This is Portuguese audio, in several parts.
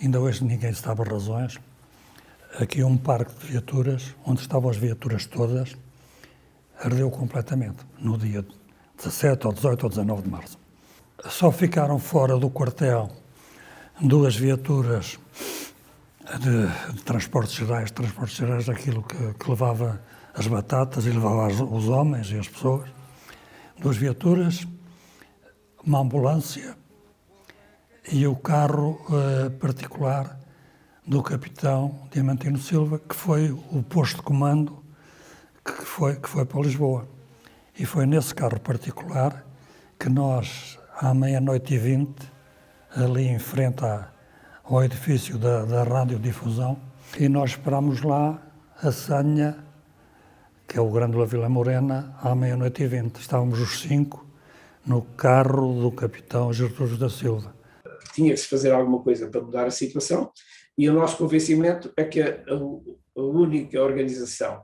ainda hoje ninguém sabe as razões. Aqui um parque de viaturas, onde estavam as viaturas todas, ardeu completamente, no dia 17 ou 18 ou 19 de março. Só ficaram fora do quartel 2 viaturas de transportes gerais, aquilo que levava as batatas e levava os homens e as pessoas. 2 viaturas, uma ambulância e o carro particular do capitão Diamantino Silva, que foi o posto de comando que foi para Lisboa. E foi nesse carro particular que nós, à 00h20, ali em frente ao edifício da radiodifusão, e nós esperámos lá a senha, que é o Grândola Vila Morena, à 00h20. Estávamos os 5 no carro do capitão Gertrudes da Silva. Tinha que se fazer alguma coisa para mudar a situação, e o nosso convencimento é que a única organização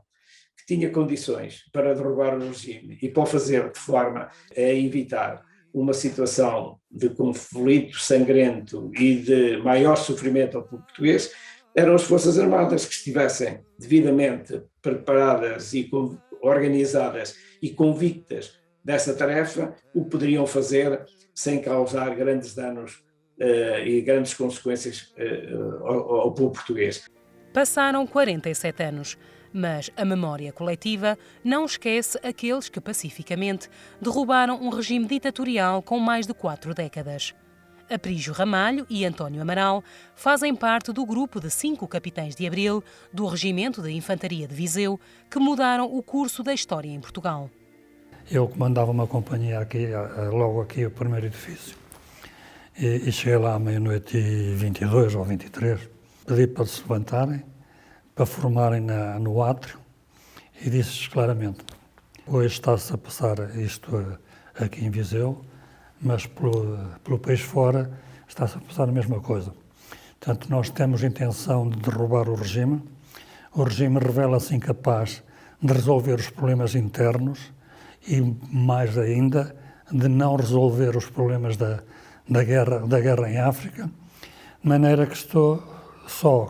que tinha condições para derrubar o regime e para o fazer de forma a evitar uma situação de conflito sangrento e de maior sofrimento ao povo português, eram as Forças Armadas, que estivessem devidamente preparadas e organizadas e convictas dessa tarefa, o poderiam fazer sem causar grandes danos e grandes consequências ao povo português. Passaram 47 anos, mas a memória coletiva não esquece aqueles que pacificamente derrubaram um regime ditatorial com mais de 4 décadas. Aprígio Ramalho e António Amaral fazem parte do grupo de 5 capitães de Abril do Regimento de Infantaria de Viseu que mudaram o curso da história em Portugal. Eu comandava uma companhia aqui, logo aqui, o primeiro edifício. E cheguei lá à 00h22 ou 23, pedi para se levantarem, para formarem no átrio, e disse-lhes claramente: hoje está-se a passar isto aqui em Viseu, mas pelo país fora está-se a passar a mesma coisa. Portanto, nós temos intenção de derrubar o regime revela-se incapaz de resolver os problemas internos e, mais ainda, de não resolver os problemas da guerra em África, de maneira que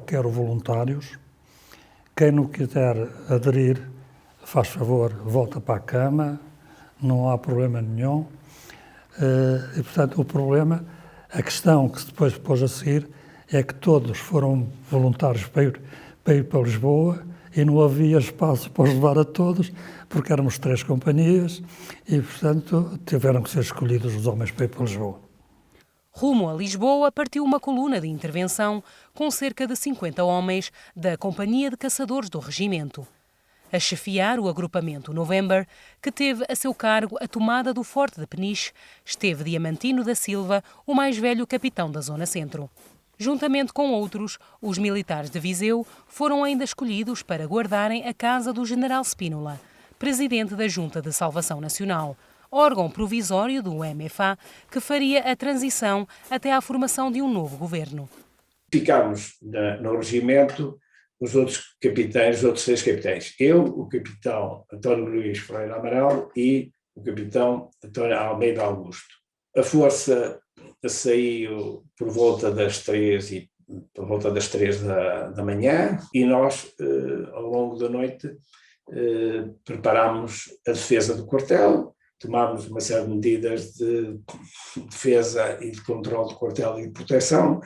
quero voluntários. Quem não quiser aderir, faz favor, volta para a cama, não há problema nenhum. E, portanto, a questão que se depois pôs a seguir é que todos foram voluntários para ir para Lisboa e não havia espaço para os levar a todos, porque éramos 3 companhias e, portanto, tiveram que ser escolhidos os homens para ir para Lisboa. Rumo a Lisboa partiu uma coluna de intervenção com cerca de 50 homens da Companhia de Caçadores do Regimento. A chefiar o agrupamento November, que teve a seu cargo a tomada do Forte de Peniche, esteve Diamantino da Silva, o mais velho capitão da Zona Centro. Juntamente com outros, os militares de Viseu foram ainda escolhidos para guardarem a casa do General Spínola, presidente da Junta de Salvação Nacional, órgão provisório do MFA que faria a transição até à formação de um novo governo. Ficámos no regimento os outros 6 capitães. Eu, o capitão António Luís Ferreira Amaral e o capitão António Almeida Augusto. A força saiu por volta das 3 da manhã e nós, ao longo da noite, preparámos a defesa do quartel, tomámos uma série de medidas de defesa e de controle do quartel e de proteção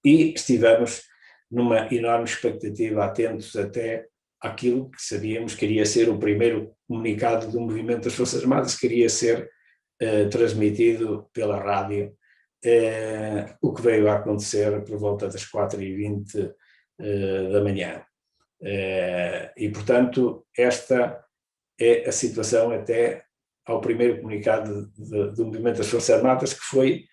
e estivemos numa enorme expectativa, atentos até àquilo que sabíamos que iria ser o primeiro comunicado do movimento das Forças Armadas, que iria ser transmitido pela rádio, o que veio a acontecer por volta das 4h20 da manhã. E, portanto, esta é a situação até ao primeiro comunicado do movimento das Forças Armadas, que foi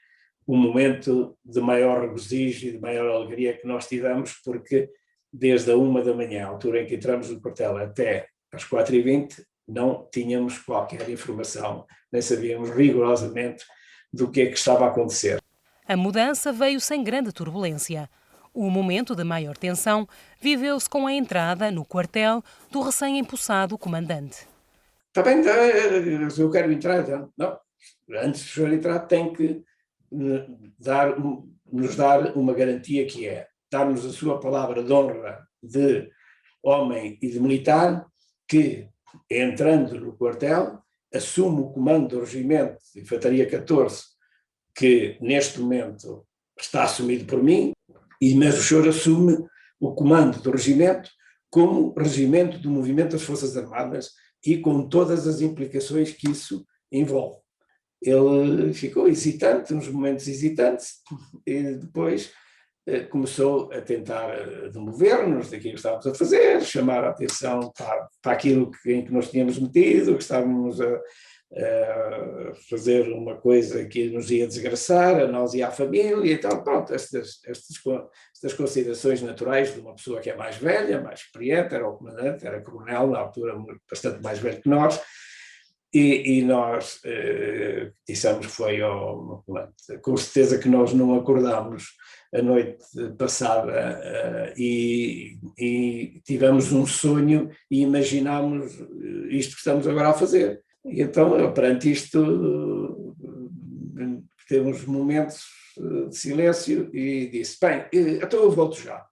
um momento de maior regozijo e de maior alegria que nós tivemos, porque desde a 1 da manhã, a altura em que entramos no quartel, até às 4h20, não tínhamos qualquer informação, nem sabíamos rigorosamente do que é que estava a acontecer. A mudança veio sem grande turbulência. O momento de maior tensão viveu-se com a entrada no quartel do recém-empossado comandante. Está bem, eu quero entrar. Não, antes de o senhor entrar tem que dar nos dar uma garantia que é dar-nos a sua palavra de honra de homem e de militar, que, entrando no quartel, assume o comando do regimento de Infantaria 14, que neste momento está assumido por mim, mas o senhor assume o comando do regimento como regimento do movimento das Forças Armadas e com todas as implicações que isso envolve. Ele ficou hesitante, uns momentos hesitantes, e depois começou a tentar demover-nos daquilo que estávamos a fazer, chamar a atenção para aquilo em que nos tínhamos metido, que estávamos a fazer uma coisa que nos ia desgraçar, a nós e à família e tal. Pronto, estas considerações naturais de uma pessoa que é mais velha, mais experiente, era o comandante, era coronel, na altura bastante mais velho que nós, e nós dissemos que foi ao comandante. Com certeza que nós não acordámos a noite passada e tivemos um sonho e imaginámos isto que estamos agora a fazer. E então, perante isto, temos momentos de silêncio e disse, bem, então eu volto já.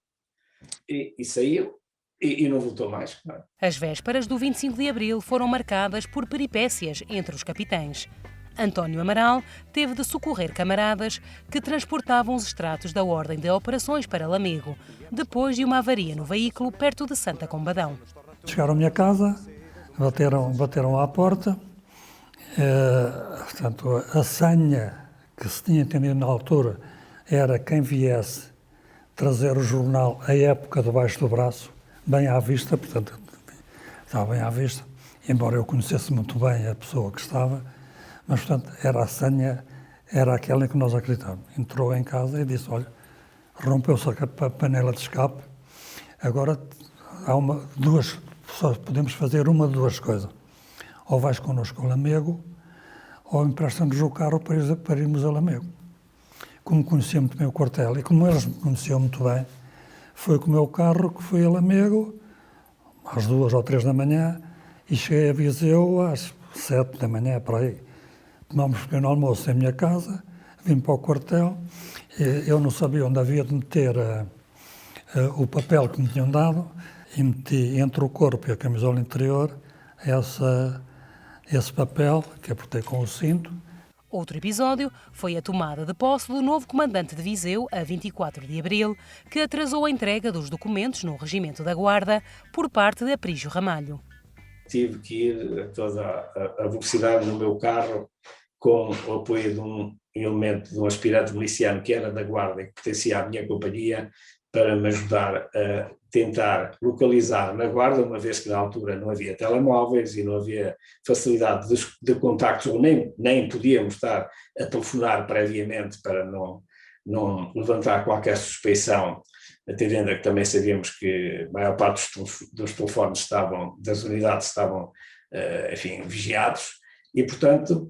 E saiu e não voltou mais. Não. As vésperas do 25 de Abril foram marcadas por peripécias entre os capitães. António Amaral teve de socorrer camaradas que transportavam os extratos da Ordem de Operações para Lamego, depois de uma avaria no veículo perto de Santa Combadão. Chegaram à minha casa, bateram à porta, portanto, a senha que se tinha entendido na altura era quem viesse trazer o jornal A Época debaixo do braço, bem à vista, portanto, estava bem à vista, embora eu conhecesse muito bem a pessoa que estava, mas, portanto, era a senha, era aquela em que nós acreditávamos. Entrou em casa e disse, olha, rompeu-se a panela de escape, agora há só podemos fazer uma de duas coisas. Ou vais connosco a Lamego, ou emprestam-nos o carro para irmos a Lamego. Como conhecia muito bem o quartel e como eles me conheciam muito bem, foi com o meu carro que fui a Lamego, às 2 ou 3 da manhã, e cheguei a Viseu às 7 da manhã, por aí. Tomámos um pequeno almoço em minha casa, vim para o quartel, eu não sabia onde havia de meter o papel que me tinham dado, e meti entre o corpo e a camisola interior esse papel, que apertei com o cinto. Outro episódio foi a tomada de posse do novo comandante de Viseu, a 24 de Abril, que atrasou a entrega dos documentos no Regimento da Guarda por parte de Aprígio Ramalho. Tive que ir a toda a velocidade no meu carro com o apoio de um elemento, de um aspirante miliciano que era da Guarda e que pertencia à minha companhia, para me ajudar a tentar localizar na Guarda, uma vez que na altura não havia telemóveis e não havia facilidade de contactos, ou nem podíamos estar a telefonar previamente para não levantar qualquer suspeição, atendendo a que também sabíamos que a maior parte dos telefones das unidades estavam, enfim, vigiados, e portanto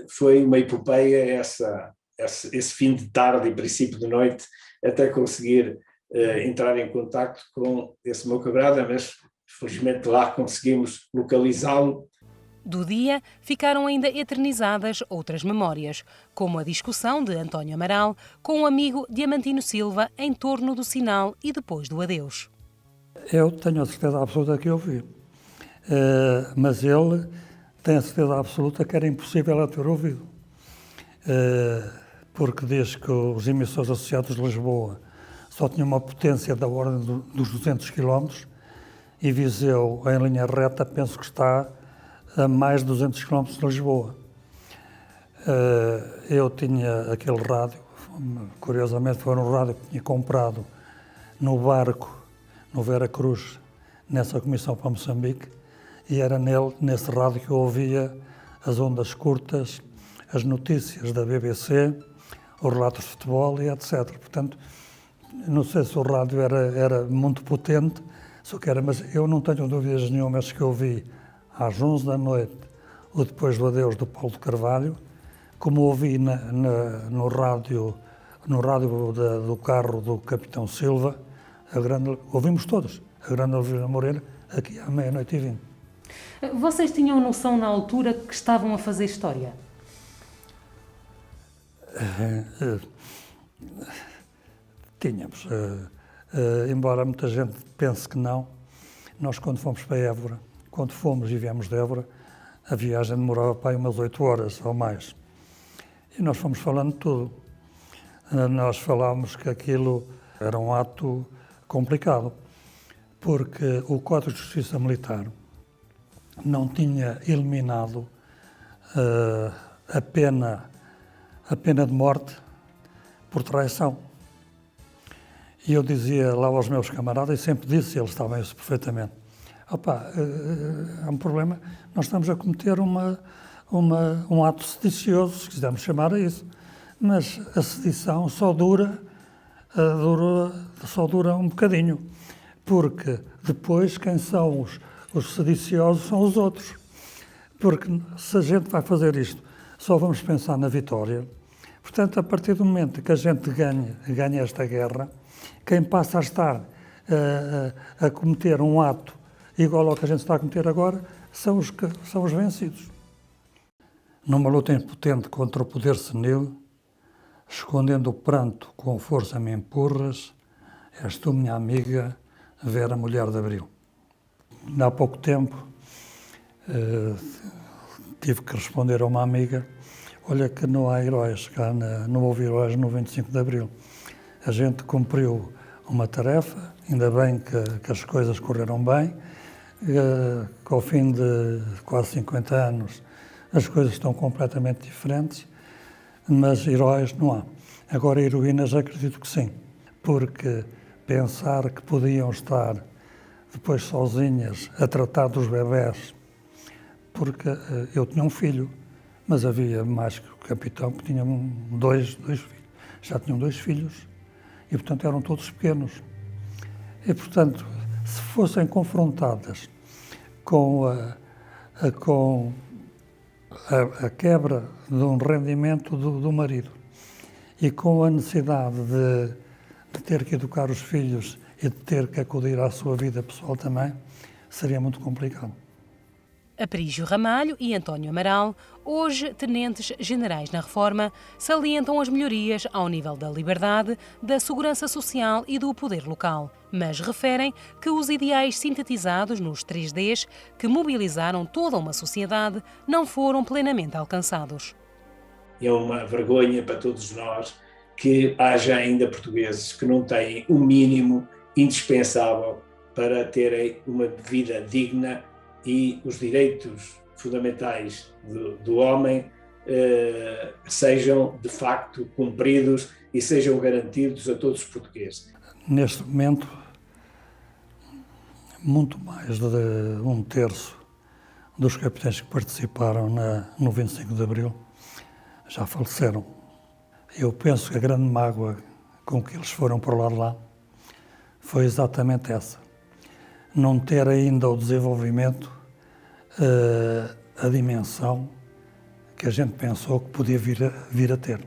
foi uma epopeia esse fim de tarde e princípio de noite, até conseguir entrar em contacto com esse meu camarada, mas felizmente lá conseguimos localizá-lo. Do dia ficaram ainda eternizadas outras memórias, como a discussão de António Amaral com o amigo Diamantino Silva em torno do sinal e depois do adeus. Eu tenho a certeza absoluta que eu vi, mas ele tem a certeza absoluta que era impossível eu ter ouvido. Porque diz que os emissores associados de Lisboa só tinham uma potência da ordem dos 200 km e Viseu, em linha reta, penso que está a mais de 200 km de Lisboa. Eu tinha aquele rádio, curiosamente foi um rádio que tinha comprado no barco, no Vera Cruz, nessa comissão para Moçambique, e era nesse rádio que eu ouvia as ondas curtas, as notícias da BBC, os relatos de futebol e etc. Portanto, não sei se o rádio era muito potente, mas eu não tenho dúvidas nenhumas que eu vi às 11 da noite, ou depois do adeus do Paulo de Carvalho, como ouvi no rádio do carro do Capitão Silva, ouvimos todos, a grande Alvira Moreira, aqui à 00:20. Vocês tinham noção na altura que estavam a fazer história? Tínhamos, embora muita gente pense que não, nós quando fomos para Évora, quando fomos e viemos de Évora, a viagem demorava para aí umas 8 horas ou mais. E nós fomos falando tudo. Nós falámos que aquilo era um ato complicado, porque o Código de Justiça Militar não tinha eliminado a pena de morte por traição. E eu dizia lá aos meus camaradas, e sempre disse, eles sabem isso perfeitamente, há um problema, nós estamos a cometer um ato sedicioso, se quisermos chamar a isso, mas a sedição só dura um bocadinho, porque depois quem são os sediciosos são os outros. Porque se a gente vai fazer isto, só vamos pensar na vitória. Portanto, a partir do momento que a gente ganha esta guerra, quem passa a estar a cometer um ato igual ao que a gente está a cometer agora, são os vencidos. Numa luta impotente contra o poder senil, escondendo o pranto com força me empurras, és tu, minha amiga, Vera, mulher de Abril. Há pouco tempo tive que responder a uma amiga, olha que não há heróis, não houve heróis no 25 de Abril. A gente cumpriu uma tarefa, ainda bem que as coisas correram bem, que ao fim de quase 50 anos as coisas estão completamente diferentes, mas heróis não há. Agora, heroínas acredito que sim, porque pensar que podiam estar depois sozinhas a tratar dos bebés, porque eu tinha um filho, mas havia mais que o capitão que tinha dois filhos, já tinham 2 filhos e, portanto, eram todos pequenos. E, portanto, se fossem confrontadas com a quebra de um rendimento do marido e com a necessidade de ter que educar os filhos e de ter que acudir à sua vida pessoal também, seria muito complicado. Aprígio Ramalho e António Amaral, hoje tenentes generais na Reforma, salientam as melhorias ao nível da liberdade, da segurança social e do poder local, mas referem que os ideais sintetizados nos 3Ds, que mobilizaram toda uma sociedade, não foram plenamente alcançados. É uma vergonha para todos nós que haja ainda portugueses que não têm o mínimo indispensável para terem uma vida digna e os direitos fundamentais do homem sejam de facto cumpridos e sejam garantidos a todos os portugueses. Neste momento, muito mais de 1/3 dos capitães que participaram no 25 de Abril já faleceram. Eu penso que a grande mágoa com que eles foram para lá foi exatamente essa. Não ter ainda o desenvolvimento, a dimensão que a gente pensou que podia vir a ter.